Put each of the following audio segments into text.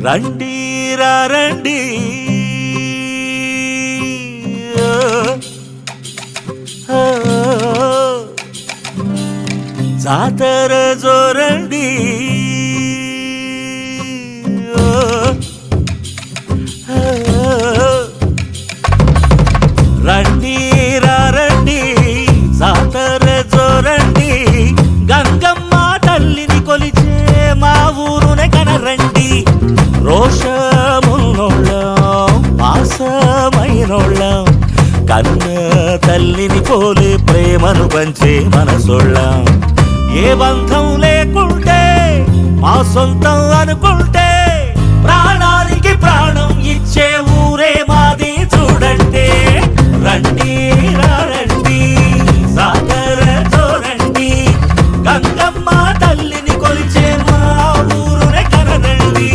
రండి రండి జాతర జోరండి రండి రండి జాతర జోరండి గంగమ్మ తల్లిని కొలిచే మా ఊరునే కనరండి రోషమున్నోళ్ళం పాసమైనోళ్ళం కన్న తల్లిని పోలే ప్రేమను పంచే మనసోళ్ళం ఏ బంధం లేకుంటే మా సొంతం అనుకుంటే ప్రాణానికి ప్రాణం ఇచ్చే ఊరే మాది చూడండి రండి రండి సాగర చూడండి గంగమ్మ తల్లిని కొలిచే మా ఊరునే కనరండి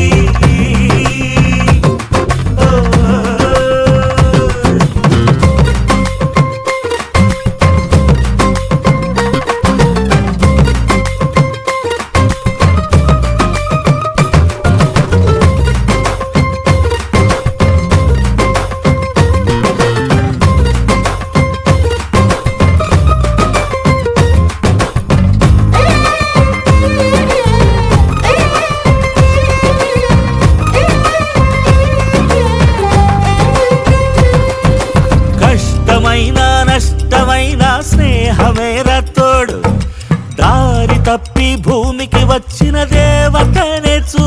నష్టమైన స్నేహమేర తోడు దారి తప్పి భూమికి వచ్చిన దేవతనే చూ